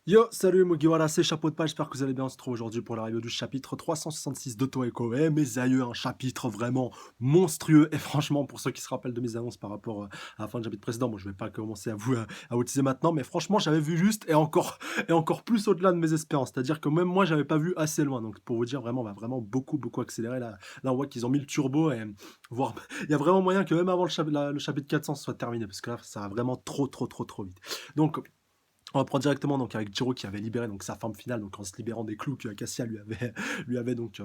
Yo, salut Mugiwara, c'est Chapeau de Page, j'espère que vous allez bien. On se trouve aujourd'hui pour la review du chapitre 366 de Toeko. Et mes aïeux, un chapitre vraiment monstrueux. Et franchement, pour ceux qui se rappellent de mes annonces par rapport à la fin du chapitre précédent, bon, je vais pas commencer à vous teaser maintenant, mais franchement, j'avais vu juste et encore plus au-delà de mes espérances. C'est-à-dire que même moi, j'avais pas vu assez loin. Donc, pour vous dire, vraiment, on va vraiment beaucoup accélérer. Là, on voit qu'ils ont mis le turbo et voire, il y a vraiment moyen que même avant le chapitre 400 soit terminé, parce que là, ça va vraiment trop vite. Donc, on va prendre directement donc avec Jiro qui avait libéré donc sa forme finale, donc en se libérant des clous que Cassia lui avait donc,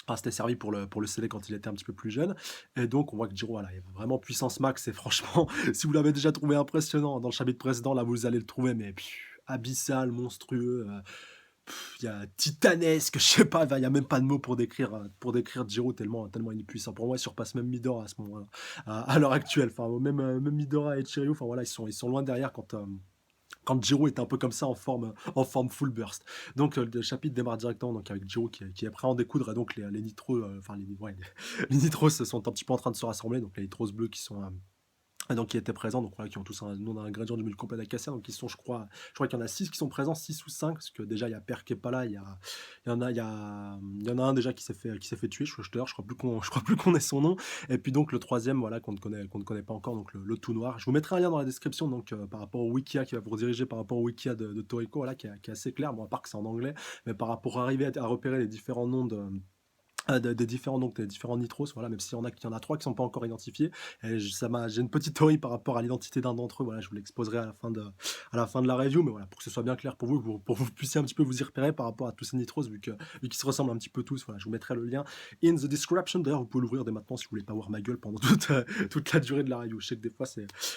enfin, s'était servi pour le sceller quand il était un petit peu plus jeune. Et donc on voit que Jiro, voilà, il est vraiment puissance max et franchement, si vous l'avez déjà trouvé impressionnant dans le chapitre précédent, là vous allez le trouver mais abyssal, monstrueux, il y a titanesque, je sais pas, il y a même pas de mots pour décrire Jiro tellement il est puissant. Pour moi, il surpasse même Midora à ce moment-là, à l'heure actuelle. Enfin, même Midora et Chiryu, enfin voilà, ils sont loin derrière quand Jiro est un peu comme ça en forme full burst. Donc le chapitre démarre directement donc avec Jiro qui est prêt à en découdre et donc les nitros, enfin les nitros sont un petit peu en train de se rassembler, donc les nitros bleus qui sont donc qui étaient présents, donc voilà, qui ont tous un nom d'ingrédient du multi d'Acacia, donc ils sont, je crois qu'il y en a 6 qui sont présents, 6 ou 5 parce que déjà il y a Per qui est pas là, il y en a un déjà qui s'est fait tuer, d'ailleurs je crois plus qu'on ait son nom, et puis donc le troisième, voilà, qu'on ne connaît pas encore, donc le tout noir. Je vous mettrai un lien dans la description, donc par rapport au Wikia qui va vous rediriger par rapport au Wikia de Toriko, voilà, qui est assez clair, bon à part que c'est en anglais, mais par rapport à arriver à repérer les différents noms des différents nitros, voilà, même s'il y en a 3 qui sont pas encore identifiés. Et j'ai une petite théorie par rapport à l'identité d'un d'entre eux. Voilà, je vous l'exposerai à la fin de la review, mais voilà, pour que ce soit bien clair pour vous, pour que vous puissiez un petit peu vous y repérer par rapport à tous ces nitros, vu qu'ils se ressemblent un petit peu tous. Voilà, je vous mettrai le lien in the description. D'ailleurs, vous pouvez l'ouvrir dès maintenant si vous voulez pas voir ma gueule pendant toute la durée de la review. Je sais que des fois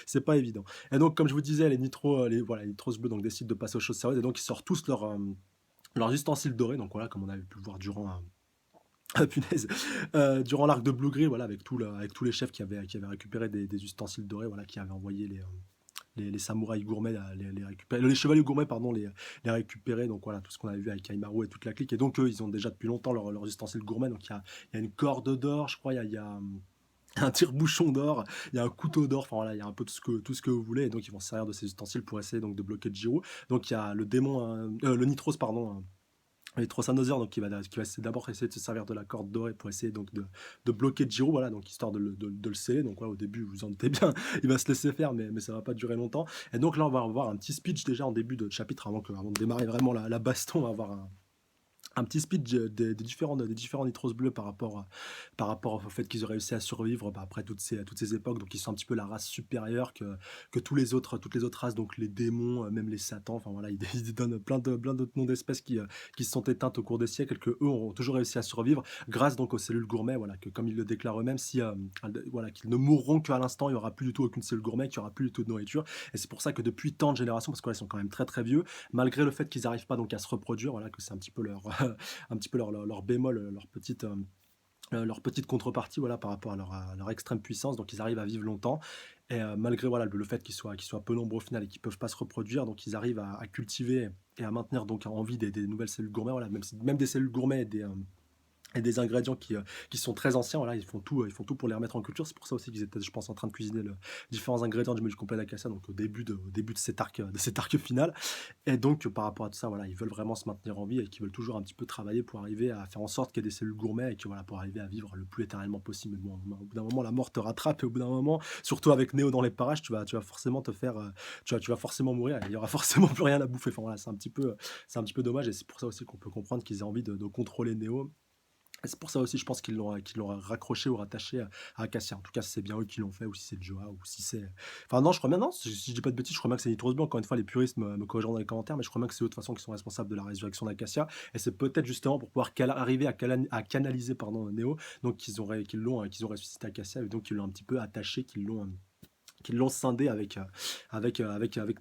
c'est pas évident. Et donc, comme je vous disais, les nitros bleus donc décident de passer aux choses sérieuses et donc ils sortent tous leurs ustensiles dorés. Donc voilà, comme on avait pu le voir durant ah punaise, durant l'arc de Blue Grill, voilà, avec tous les chefs qui avaient récupéré des ustensiles dorés, voilà, qui avaient envoyé les samouraïs gourmets les récupérer, les chevaliers gourmets, pardon, les récupérer. Donc voilà, tout ce qu'on avait vu avec Kaimaru et toute la clique. Et donc eux, ils ont déjà depuis longtemps leurs ustensiles gourmets. Donc il y a une corde d'or, je crois, un tire-bouchon d'or, il y a un couteau d'or, enfin voilà, il y a un peu tout ce que vous voulez. Et donc ils vont se servir de ces ustensiles pour essayer donc de bloquer Jiro. Donc il y a le démon, le Nitros, pardon, les Trossanosieurs, donc d'abord essayer de se servir de la corde dorée pour essayer donc de bloquer Jiro, voilà, donc histoire de le sceller. Donc voilà, au début, vous en doutez bien, il va se laisser faire, mais ça va pas durer longtemps. Et donc là, on va avoir un petit speech déjà en début de chapitre, avant de démarrer vraiment la baston. On va avoir un petit speech des différents Nitros bleus par rapport au fait qu'ils ont réussi à survivre après toutes ces époques. Donc ils sont un petit peu la race supérieure que toutes les autres races, donc les démons, même les satans. Enfin voilà, ils donnent plein d'autres noms d'espèces qui se sont éteintes au cours des siècles, que eux ont toujours réussi à survivre grâce donc aux cellules gourmets. Voilà, que comme ils le déclarent eux-mêmes, si voilà, qu'ils ne mourront qu'à l'instant, il y aura plus du tout aucune cellule gourmet, qu'il y aura plus du tout de nourriture. Et c'est pour ça que depuis tant de générations, parce qu'ils sont quand même très vieux, malgré le fait qu'ils n'arrivent pas donc à se reproduire, voilà, que c'est un petit peu un petit peu leur bémol, leur petite contrepartie, voilà, par rapport à leur extrême puissance. Donc ils arrivent à vivre longtemps. Et malgré voilà, le fait qu'ils soient peu nombreux au final et qu'ils ne peuvent pas se reproduire, donc ils arrivent à cultiver et à maintenir donc en vie des nouvelles cellules gourmets, voilà, même des cellules gourmets et des ingrédients qui sont très anciens. Voilà, ils font tout pour les remettre en culture. C'est pour ça aussi qu'ils étaient, je pense, en train de cuisiner différents ingrédients du menu complet d'Acacia, donc au début de cet arc final. Et donc, par rapport à tout ça, voilà, ils veulent vraiment se maintenir en vie et qu'ils veulent toujours un petit peu travailler pour arriver à faire en sorte qu'il y ait des cellules gourmets et que voilà, pour arriver à vivre le plus éternellement possible. Mais bon, au bout d'un moment, la mort te rattrape et au bout d'un moment, surtout avec Néo dans les parages, tu vas forcément te faire, tu vas forcément mourir. Et il y aura forcément plus rien à bouffer. Enfin voilà, c'est un petit peu dommage et c'est pour ça aussi qu'on peut comprendre qu'ils aient envie de contrôler Néo. Et c'est pour ça aussi, je pense qu'ils l'ont raccroché ou rattaché à Acacia. En tout cas, si c'est bien eux qui l'ont fait, ou si c'est Joa, ou si c'est. Enfin, non, je crois bien, non, si je dis pas de bêtises, je crois bien que c'est Nitros Blanc. Encore une fois, les puristes me corrigeront dans les commentaires, mais je crois bien que c'est eux de toute façon qui sont responsables de la résurrection d'Acacia. Et c'est peut-être justement pour pouvoir arriver à canaliser pardon, Neo, donc qu'ils ont ressuscité Acacia, et donc qu'ils l'ont un petit peu attaché, qu'ils l'ont scindé avec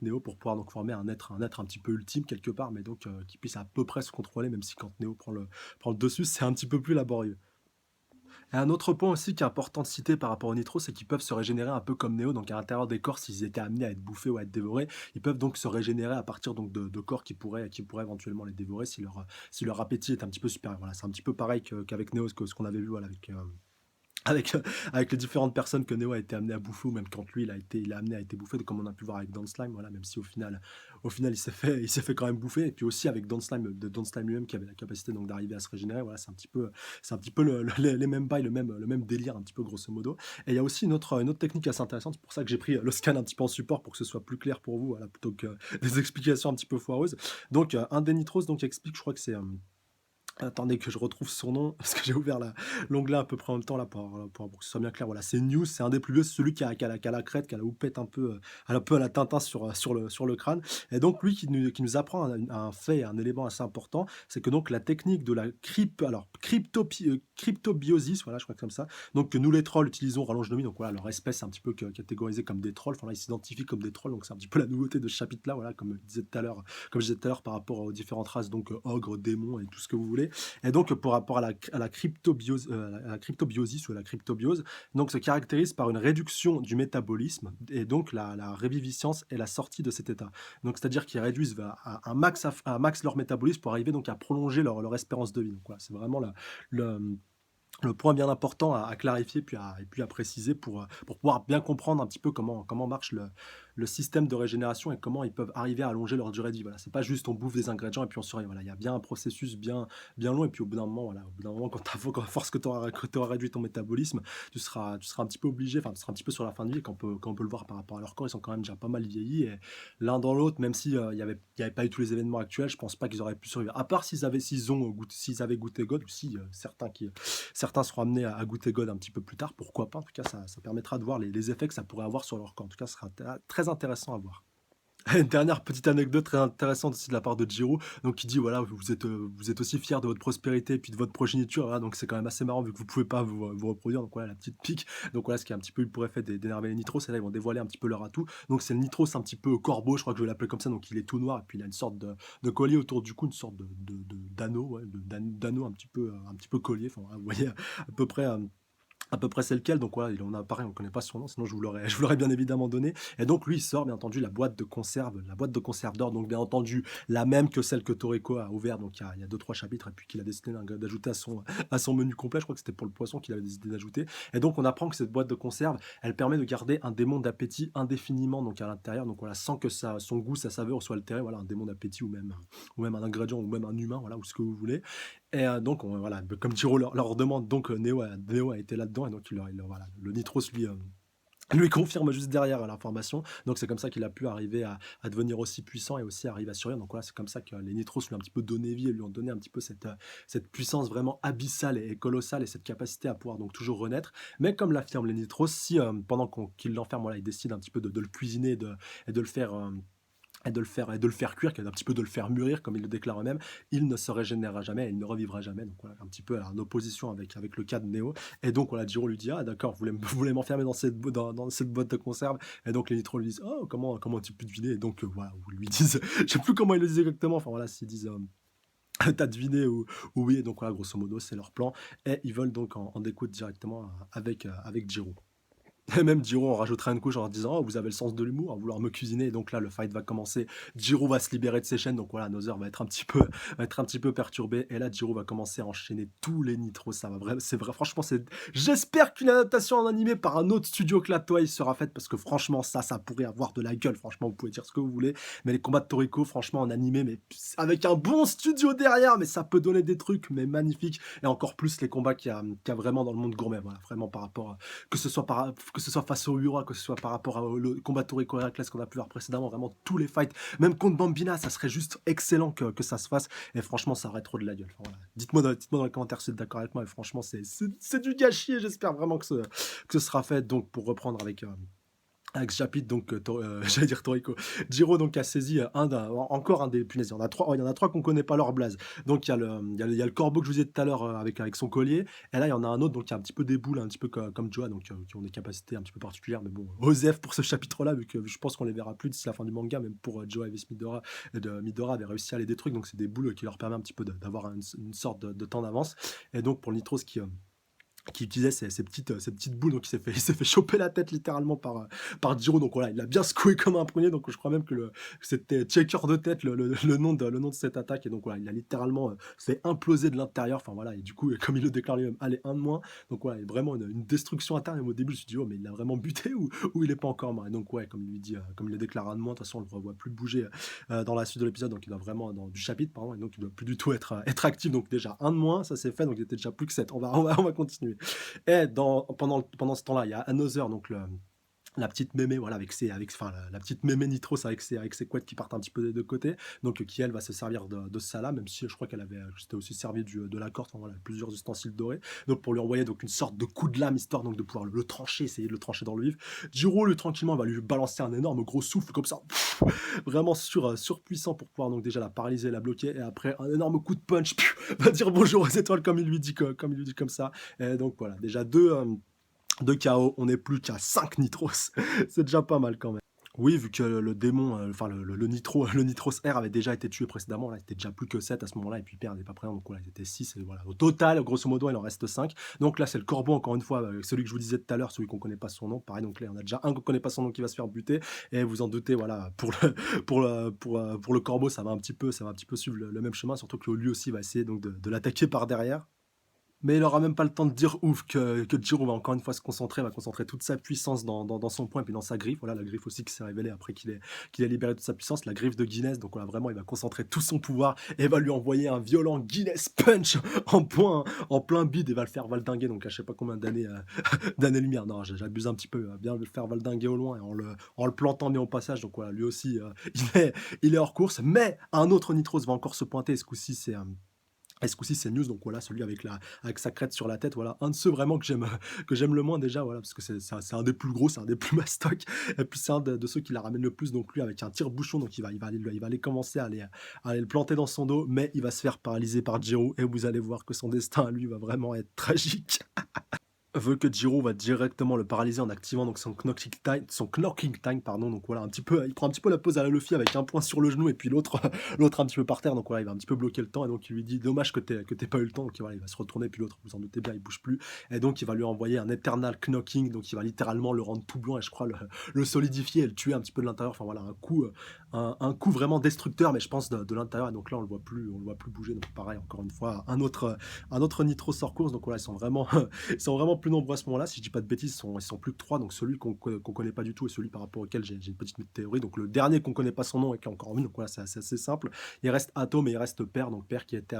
Neo pour pouvoir donc former un être un petit peu ultime quelque part, mais donc qui puisse à peu près se contrôler, même si quand Neo prend le dessus, c'est un petit peu plus laborieux. Et un autre point aussi qui est important de citer par rapport aux Nitros, c'est qu'ils peuvent se régénérer un peu comme Neo, donc à l'intérieur des corps, s'ils étaient amenés à être bouffés ou à être dévorés, ils peuvent donc se régénérer à partir donc de corps qui pourraient éventuellement les dévorer si leur appétit est un petit peu supérieur. Voilà, c'est un petit peu pareil qu'avec Neo, ce qu'on avait vu voilà, avec les différentes personnes que Neo a été amené à bouffer ou même quand lui il est amené à être bouffé, comme on a pu voir avec Don Slime, voilà, même si au final il s'est fait quand même bouffer et puis aussi avec Don Slime lui-même qui avait la capacité donc d'arriver à se régénérer, voilà, c'est un petit peu les mêmes bails, le même délire un petit peu grosso modo. Et il y a aussi une autre technique assez intéressante, c'est pour ça que j'ai pris le scan un petit peu en support pour que ce soit plus clair pour vous, voilà, plutôt que des explications un petit peu foireuses. Donc un des Nitros donc explique, je crois que c'est, attendez que je retrouve son nom, parce que j'ai ouvert l'onglet à peu près en même temps là pour que ce soit bien clair. Voilà, c'est News, c'est un des plus vieux, c'est celui qui a la crête, qui a la houppette un peu à la Tintin sur le crâne. Et donc lui qui nous apprend un fait, un élément assez important, c'est que donc la technique de la cryptobiosis, voilà, je crois que c'est comme ça, donc que nous les trolls utilisons rallonge nos vies, donc voilà, leur espèce est un petit peu catégorisée comme des trolls, enfin là ils s'identifient comme des trolls, donc c'est un petit peu la nouveauté de ce chapitre-là, voilà, comme je disais tout à l'heure par rapport aux différentes races, donc ogres, démons et tout ce que vous voulez. Et donc, par rapport à la cryptobiose, à la cryptobiosis ou à la cryptobiose, donc se caractérise par une réduction du métabolisme et donc la réviviscence et la sortie de cet état. Donc, c'est-à-dire qu'ils réduisent à un max leur métabolisme pour arriver donc à prolonger leur espérance de vie. Donc, voilà, c'est vraiment le, le point bien important à clarifier et puis à préciser pour pouvoir bien comprendre un petit peu comment marche le système de régénération et comment ils peuvent arriver à allonger leur durée de vie. Voilà, c'est pas juste on bouffe des ingrédients et puis on survit. Voilà, il y a bien un processus bien long et puis au bout d'un moment, voilà, au bout d'un moment, quand à force que tu auras réduit ton métabolisme, tu seras un petit peu obligé, enfin, tu seras un petit peu sur la fin de vie. Et quand on peut le voir par rapport à leur corps, ils sont quand même déjà pas mal vieillis. Et l'un dans l'autre, même si il y avait pas eu tous les événements actuels, je pense pas qu'ils auraient pu survivre. À part s'ils avaient goûté God, ou si certains seront amenés à goûter God un petit peu plus tard, pourquoi pas. En tout cas, ça permettra de voir les effets que ça pourrait avoir sur leur corps. En tout cas, ce sera très intéressant à voir. Une dernière petite anecdote très intéressante aussi de la part de Jiro, donc qui dit voilà, vous êtes aussi fier de votre prospérité et puis de votre progéniture, voilà, donc c'est quand même assez marrant vu que vous pouvez pas vous reproduire, donc voilà la petite pique. Donc voilà ce qui est un petit peu eu pour effet d'énerver les Nitros, et là ils vont dévoiler un petit peu leur atout. Donc c'est le Nitros un petit peu corbeau, je crois que je vais l'appeler comme ça, donc il est tout noir et puis il a une sorte de collier autour du cou, une sorte d'anneau, ouais, d'anneau un petit peu collier, enfin voilà, vous voyez à peu près à peu près c'est lequel, donc voilà, il en a pareil, on ne connaît pas son nom, sinon je vous l'aurais bien évidemment donné. Et donc lui, il sort bien entendu la boîte de conserve d'or, donc bien entendu la même que celle que Toriko a ouvert, donc il y a 2-3 chapitres, et puis qu'il a décidé d'ajouter à son menu complet, je crois que c'était pour le poisson qu'il avait décidé d'ajouter. Et donc on apprend que cette boîte de conserve, elle permet de garder un démon d'appétit indéfiniment donc à l'intérieur, donc voilà, sans que son goût, sa saveur soit altéré, voilà, un démon d'appétit ou même un ingrédient ou même un humain, voilà, ou ce que vous voulez. Et donc voilà, comme Tiro leur demande, donc Neo a été là-dedans et donc voilà, le Nitros lui confirme juste derrière l'information. Donc c'est comme ça qu'il a pu arriver à devenir aussi puissant et aussi arriver à survivre. Donc voilà, c'est comme ça que les Nitros lui ont un petit peu donné vie et lui ont donné un petit peu cette puissance vraiment abyssale et colossale et cette capacité à pouvoir donc toujours renaître. Mais comme l'affirment les Nitros, si pendant qu'il l'enferme, voilà, il décide un petit peu de le cuisiner et de le faire et de le faire cuire, un petit peu de le faire mûrir, comme il le déclare eux-mêmes, il ne se régénérera jamais, il ne revivra jamais. Donc voilà, un petit peu en opposition avec le cas de Neo. Et donc voilà, Jiro lui dit ah d'accord, vous voulez m'enfermer dans cette boîte de conserve. Et donc les Nitro lui disent oh comment tu peux deviner. Et donc voilà, vous lui disent, je sais plus comment ils le disent exactement. Enfin voilà, s'ils disent t'as deviné ou oui. Et donc voilà, grosso modo, c'est leur plan. Et ils veulent donc en découdre directement avec Jiro. Et même Jiro en rajoutera une couche en disant oh, vous avez le sens de l'humour à vouloir me cuisiner. Et donc là, le fight va commencer. Jiro va se libérer de ses chaînes. Donc voilà, Nother va être un petit peu perturbé. Et là, Jiro va commencer à enchaîner tous les nitros. Ça va vraiment, c'est vrai. Franchement, j'espère qu'une adaptation en animé par un autre studio que la Toei sera faite parce que franchement, ça pourrait avoir de la gueule. Franchement, vous pouvez dire ce que vous voulez. Mais les combats de Toriko, franchement, en animé, mais avec un bon studio derrière, mais ça peut donner des trucs, mais magnifiques. Et encore plus les combats qu'il y a vraiment dans le monde gourmet. Voilà, vraiment par rapport à que ce soit face au Ura, que ce soit par rapport au combat Toriko Heracles qu'on a pu voir précédemment, vraiment tous les fights, même contre Bambina, ça serait juste excellent que ça se fasse. Et franchement, ça aurait trop de la gueule. Enfin, voilà. Dites-moi dans les commentaires si vous êtes d'accord avec moi. Et franchement, c'est du gâchis. Et j'espère vraiment que ce sera fait. Donc, pour reprendre avec ce chapitre, donc, j'allais dire Toriko. Jiro donc a saisi encore un des punaises. Il y en a trois qu'on connaît pas leur blaze. Donc il y a le corbeau que je vous disais tout à l'heure avec son collier. Et là il y en a un autre donc qui a un petit peu des boules, un petit peu comme Joa, donc qui ont des capacités un petit peu particulières. Mais bon, Osef pour ce chapitre-là, vu que je pense qu'on les verra plus d'ici la fin du manga, même pour Joa et Midora, Midora avait réussi à les détruire. Donc c'est des boules qui leur permettent un petit peu d'avoir une sorte de temps d'avance. Et donc pour le Nitros qui utilisait ces petites boules, donc il s'est fait choper la tête littéralement par Jiro, donc voilà, il l'a bien secoué comme un prunier, donc je crois même que c'était checker de tête le nom de cette attaque et donc voilà, il a littéralement, fait imploser de l'intérieur, enfin voilà et du coup, comme il le déclare lui-même: «Allez, un de moins», donc voilà, il y a vraiment une destruction interne et au début, je me suis dit: «Oh mais il l'a vraiment buté ou il est pas encore mort?» et donc ouais, comme il lui dit, comme il le déclare un de moins, de toute façon on le revoit plus bouger, dans la suite de l'épisode, donc il doit vraiment dans du chapitre pardon et donc il doit plus du tout être, être actif, donc déjà un de moins, ça c'est fait, donc il était déjà plus que 7. On va continuer. Et pendant ce temps-là, il y a Another, donc la petite mémé, voilà, enfin, la petite mémé Nitros avec ses couettes qui partent un petit peu des deux côtés, donc qui, elle, va se servir de ça là, même si je crois qu'elle avait s'était aussi servi de la corde, enfin, voilà, plusieurs ustensiles dorés, donc pour lui envoyer donc une sorte de coup de lame, histoire donc de pouvoir le trancher, essayer de le trancher dans le vif. Jiro, lui, tranquillement, va lui balancer un énorme gros souffle comme ça, vraiment surpuissant pour pouvoir donc déjà la paralyser, la bloquer, et après un énorme coup de punch, va dire bonjour aux étoiles comme il lui dit, comme il lui dit comme ça. Et donc voilà, déjà deux KO, on n'est plus qu'à 5 Nitros. C'est déjà pas mal quand même. Oui, vu que le démon, enfin le Nitro le Nitros R avait déjà été tué précédemment, là, il était déjà plus que 7 à ce moment-là et puis Père n'est pas présent, donc voilà, ils étaient 6 et voilà. Au total, grosso modo, il en reste 5. Donc là, c'est le corbeau encore une fois, celui que je vous disais tout à l'heure, celui qu'on connaît pas son nom. Pareil, donc là, on a déjà un qu'on connaît pas son nom qui va se faire buter et vous en doutez, voilà, pour le corbeau, ça va un petit peu suivre le même chemin, surtout que lui aussi va essayer donc de l'attaquer par derrière. Mais il aura même pas le temps de dire ouf que Jiro va encore une fois se concentrer, va concentrer toute sa puissance dans son poing et puis dans sa griffe. Voilà, la griffe aussi qui s'est révélée après qu'il ait libéré toute sa puissance, la griffe de Guinness. Donc voilà, vraiment, il va concentrer tout son pouvoir et va lui envoyer un violent Guinness punch en plein bide et va le faire valdinguer. Donc à je sais pas combien d'années d'années-lumière. Non, j'abuse un petit peu, bien le faire valdinguer au loin et en le plantant bien au passage. Donc voilà, lui aussi, il est hors course. Mais un autre Nitros va encore se pointer. Et ce coup-ci, c'est News, donc voilà, celui avec sa crête sur la tête, voilà, un de ceux vraiment que j'aime le moins déjà, voilà, parce que c'est un des plus gros, c'est un des plus mastoc, et puis c'est un de ceux qui la ramène le plus, donc lui avec un tire-bouchon, donc il va aller commencer à aller le planter dans son dos, mais il va se faire paralyser par Jiro, et vous allez voir que son destin à lui va vraiment être tragique. Veut que Jiro va directement le paralyser en activant donc son knocking time, pardon, donc voilà, un petit peu, il prend un petit peu la pose à la Luffy avec un point sur le genou et puis l'autre l'autre un petit peu par terre, donc voilà, il va un petit peu bloquer le temps et donc il lui dit: «Dommage que t'aies pas eu le temps», donc voilà, il va se retourner puis l'autre, vous en doutez bien, il bouge plus et donc il va lui envoyer un eternal knocking, donc il va littéralement le rendre tout blanc et je crois le solidifier et le tuer un petit peu de l'intérieur, enfin voilà, un coup vraiment destructeur, mais je pense de l'intérieur et donc là on le voit plus bouger, donc pareil, encore une fois, un autre Nitro sort course, donc voilà, ils sont vraiment ils sont vraiment plus nombreux à ce moment-là. Si je dis pas de bêtises, ils sont plus que 3. Donc celui qu'on connaît pas du tout et celui par rapport auquel j'ai une petite théorie. Donc le dernier qu'on connaît pas son nom et qui est encore en vie. Donc voilà, c'est assez simple. Il reste Atom et il reste Père. Donc Père qui était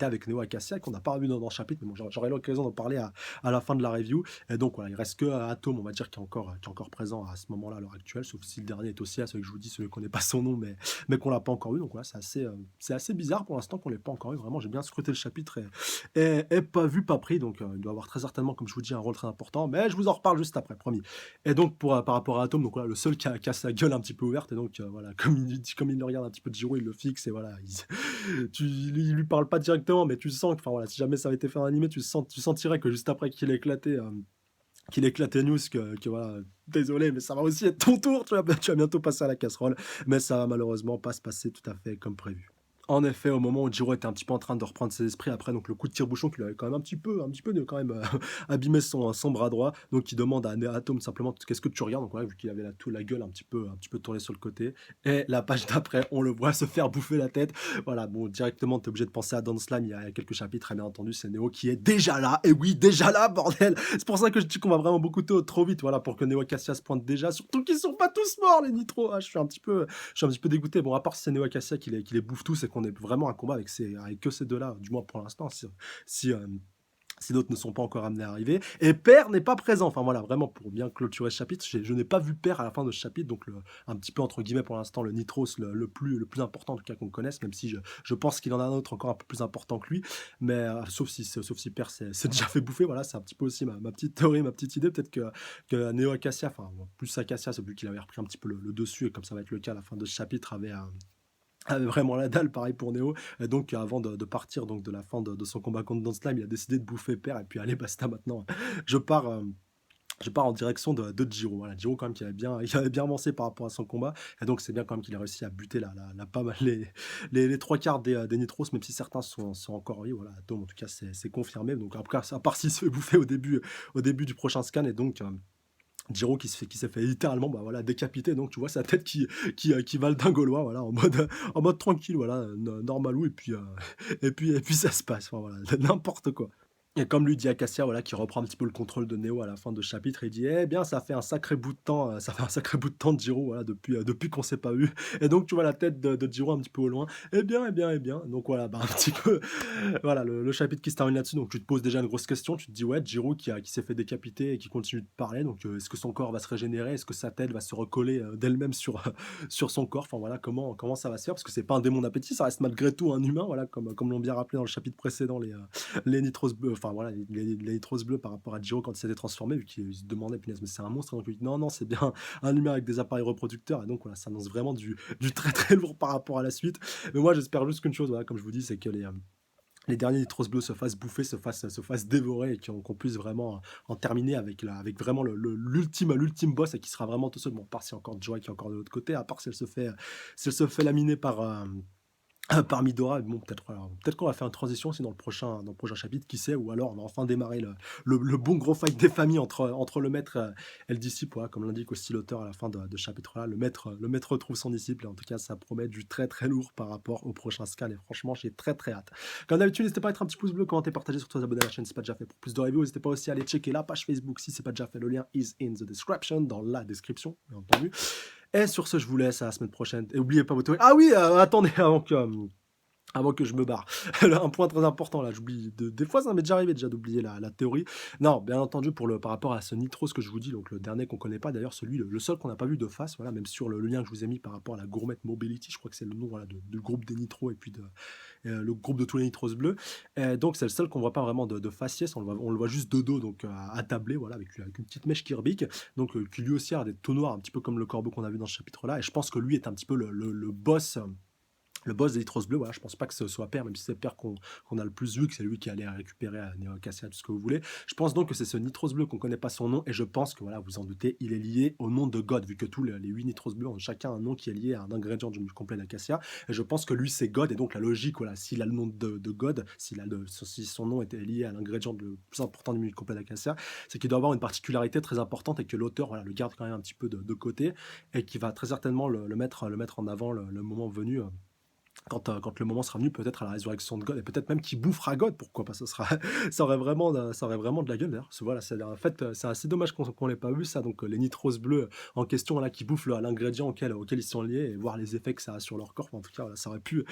avec Neo Acacia, qu'on n'a pas revu dans le chapitre, mais bon, j'aurai l'occasion d'en parler à la fin de la review. Et donc voilà, il reste que Atom, on va dire, qui est encore présent à ce moment-là, à l'heure actuelle, sauf si le dernier est aussi là, celui que je vous dis, celui qu'on n'est pas son nom, mais qu'on l'a pas encore eu. Donc voilà, c'est assez bizarre pour l'instant qu'on l'ait pas encore eu. Vraiment, j'ai bien scruté le chapitre et pas vu, pas pris. Donc il doit avoir très certainement, comme je vous dis, un rôle très important. Mais je vous en reparle juste après, promis. Et donc par rapport à Atom, donc voilà, le seul qui a sa gueule un petit peu ouverte, et donc voilà, comme il le regarde un petit peu de Giro, il le fixe, et voilà, il lui parle pas directement, mais tu sens que, enfin voilà, si jamais ça avait été fait en animé, tu sentirais que juste après qu'il éclatait News, que voilà, désolé, mais ça va aussi être ton tour, tu vas bientôt passer à la casserole, mais ça va malheureusement pas se passer tout à fait comme prévu. En effet, au moment où Jiro était un petit peu en train de reprendre ses esprits après donc le coup de tire-bouchon qui lui avait quand même un petit peu de quand même abîmé son bras droit, donc il demande à Atom simplement qu'est-ce que tu regardes, donc voilà, vu qu'il avait la gueule un petit peu tournée sur le côté, et la page d'après, on le voit se faire bouffer la tête. Voilà, bon, directement, t'es obligé de penser à Don Slime, il y a quelques chapitres, et bien entendu, c'est Neo qui est déjà là, et oui, déjà là, bordel. C'est pour ça que je dis qu'on va vraiment beaucoup trop vite, voilà, pour que Neo et Cassia se pointent déjà, surtout qu'ils sont pas tous morts, les Nitro. Ah, je suis un petit peu dégoûté. Bon, à part si c'est Neo Acacia qui les bouffe tous et qu'on est vraiment un combat avec que ces deux-là, du moins pour l'instant, si, si d'autres ne sont pas encore amenés à arriver. Et Père n'est pas présent. Enfin voilà, vraiment pour bien clôturer ce chapitre, je n'ai pas vu Père à la fin de ce chapitre, donc un petit peu entre guillemets pour l'instant le Nitros le plus important en tout cas qu'on connaisse, même si je pense qu'il en a un autre encore un peu plus important que lui. Mais sauf si Père s'est déjà fait bouffer, voilà, c'est un petit peu aussi ma petite théorie, ma petite idée. Peut-être que Neo Acacia, enfin plus Acacia, c'est vu qu'il avait repris un petit peu le dessus, et comme ça va être le cas à la fin de ce chapitre, avait vraiment la dalle, pareil pour Neo. Et donc, avant de partir donc de la fin de son combat contre Don Slime, il a décidé de bouffer Père et puis allez, basta maintenant. Je pars, je pars en direction de Djiro. Voilà, Djiro quand même qui avait bien avancé par rapport à son combat et donc c'est bien quand même qu'il a réussi à buter la pas mal les 3/4 des Nitros, même si certains sont encore en vie. Voilà, Dom en tout cas c'est confirmé. Donc après à part s'il se fait bouffer au début du prochain scan et donc Djiro qui s'est fait littéralement, bah, voilà, décapiter donc tu vois sa tête qui va le dingolois, voilà, en mode tranquille, voilà, normalou et puis ça se passe, enfin voilà, n'importe quoi. Et comme lui dit à Cassia, voilà, qui reprend un petit peu le contrôle de Neo à la fin de ce chapitre, il dit: «Eh bien, ça fait un sacré bout de temps, ça fait un sacré bout de temps, Jiro, voilà, depuis qu'on s'est pas eu». Et donc tu vois la tête de Jiro un petit peu au loin: «Eh bien, eh bien, eh bien». Donc voilà, bah, un petit peu, voilà, le chapitre qui se termine là-dessus. Donc tu te poses déjà une grosse question, tu te dis: «Ouais, Jiro qui s'est fait décapiter et qui continue de parler, donc est-ce que son corps va se régénérer? Est-ce que sa tête va se recoller, d'elle-même sur, sur son corps?» Enfin voilà, comment ça va se faire? Parce que c'est pas un démon d'appétit, ça reste malgré tout un humain, voilà, comme l'ont bien rappelé dans le chapitre précédent les Nitros bleus, enfin voilà, les Nitros bleus par rapport à Jiro quand il s'était transformé, vu qu'il se demandait: «Punaise, mais c'est un monstre?» Donc il dit: «Non, non, c'est bien un humain avec des appareils reproducteurs» et donc voilà, ça annonce vraiment du très, très lourd par rapport à la suite. Mais moi, j'espère juste qu'une chose, voilà, comme je vous dis, c'est que les derniers Nitros bleus se fassent bouffer, se fassent dévorer et qu'on puisse vraiment en terminer avec vraiment l'ultime boss et qui sera vraiment tout seul. Bon, à part si encore Joy qui est encore de l'autre côté, à part si elle se fait laminer par Midora, bon, peut-être qu'on va faire une transition aussi dans le prochain chapitre, qui sait? Ou alors on va enfin démarrer le bon gros fight des familles entre le maître, et le disciple, voilà, comme l'indique aussi l'auteur à la fin de ce chapitre-là. Le maître retrouve son disciple et en tout cas, ça promet du très, très lourd par rapport au prochain scan et franchement, j'ai très, très hâte. Comme d'habitude, n'hésitez pas à mettre un petit pouce bleu, commenter, partager, surtout vous abonner à la chaîne si ce n'est pas déjà fait pour plus de reviews. N'hésitez pas aussi à aller checker la page Facebook si ce n'est pas déjà fait. Le lien is in the description, dans la description, bien entendu. Et sur ce, je vous laisse à la semaine prochaine. Et n'oubliez pas vos théories. Ah oui, attendez, avant que je me barre. Un point très important là, j'oublie des fois ça m'est déjà arrivé déjà d'oublier la théorie. Non, bien entendu par rapport à ce Nitro, ce que je vous dis, donc le dernier qu'on connaît pas d'ailleurs, le seul qu'on n'a pas vu de face, voilà, même sur le lien que je vous ai mis par rapport à la Gourmet Mobility, je crois que c'est le nom, voilà, du groupe des Nitros et puis le groupe de tous les Nitros bleus. Donc c'est le seul qu'on voit pas vraiment de faciès, on le voit juste de dos, donc attablé, voilà, avec une petite mèche qui rebique, donc qui lui aussi a des taux noirs, un petit peu comme le corbeau qu'on a vu dans ce chapitre-là, et je pense que lui est un petit peu le boss des Nitros bleus. Voilà, je pense pas que ce soit Père, même si c'est Père qu'on a le plus vu, que c'est lui qui allait récupérer à Neo Cassia, tout ce que vous voulez. Je pense donc que c'est ce Nitros bleu qu'on connaît pas son nom, et je pense que, voilà, vous en doutez, il est lié au nom de God, vu que tous les 8 Nitros bleus ont chacun un nom qui est lié à un ingrédient du complet d'Acacia, et je pense que lui c'est God, et donc la logique, voilà, s'il a le nom de God, si son nom était lié à l'ingrédient le plus important du complet d'Acacia, c'est qu'il doit avoir une particularité très importante et que l'auteur, voilà, le garde quand même un petit peu de côté, et qui va très certainement le mettre en avant le moment venu. Quand le moment sera venu, peut-être à la résurrection de God, et peut-être même qu'il bouffera God, pourquoi pas? Ça aurait vraiment de la gueule d'ailleurs, parce que voilà, en fait, c'est assez dommage qu'on l'ait pas vu ça, donc les nitros bleus en question là, qui bouffent l'ingrédient auquel ils sont liés, et voir les effets que ça a sur leur corps. Enfin, en tout cas, voilà, ça aurait pu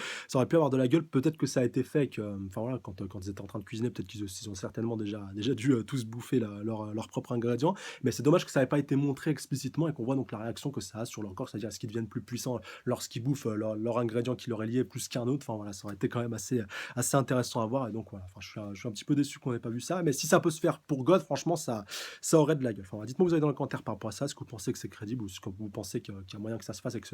avoir de la gueule. Peut-être que ça a été fait, que, enfin voilà, quand ils étaient en train de cuisiner, peut-être qu'ils ont certainement déjà dû tous bouffer leur propre ingrédient, mais c'est dommage que ça n'ait pas été montré explicitement et qu'on voit donc la réaction que ça a sur leur corps, c'est-à-dire est-ce qu'ils deviennent plus puissants lorsqu'ils bouffent leur ingrédient qui leur est lié plus qu'un autre. Enfin voilà, ça aurait été quand même assez intéressant à voir. Et donc voilà, enfin, je suis un petit peu déçu qu'on n'ait pas vu ça. Mais si ça peut se faire pour God, franchement, ça aurait de la gueule. Enfin, voilà, dites-moi vous avez dans les commentaires par rapport à ça, est-ce que vous pensez que c'est crédible, ou est-ce que vous pensez qu'il y a moyen que ça se fasse et que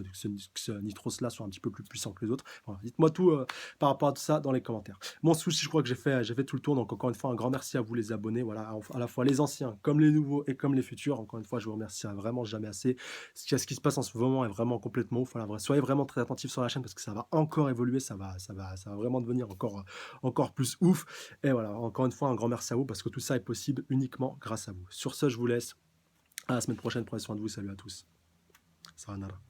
ce Nitros-là soit un petit peu plus puissant que les autres. Voilà, dites-moi tout par rapport à tout ça dans les commentaires. Mon souci, je crois que j'ai fait tout le tour. Donc encore une fois, un grand merci à vous les abonnés. Voilà, à la fois les anciens comme les nouveaux et comme les futurs. Encore une fois, je vous remercie vraiment jamais assez. Ce qui se passe en ce moment est vraiment complètement ouf. Voilà, soyez vraiment très attentifs sur la chaîne parce que ça va encore évoluer, ça va vraiment devenir encore plus ouf. Et voilà, encore une fois, un grand merci à vous parce que tout ça est possible uniquement grâce à vous. Sur ce, je vous laisse. À la semaine prochaine. Prenez soin de vous. Salut à tous. Sayonara.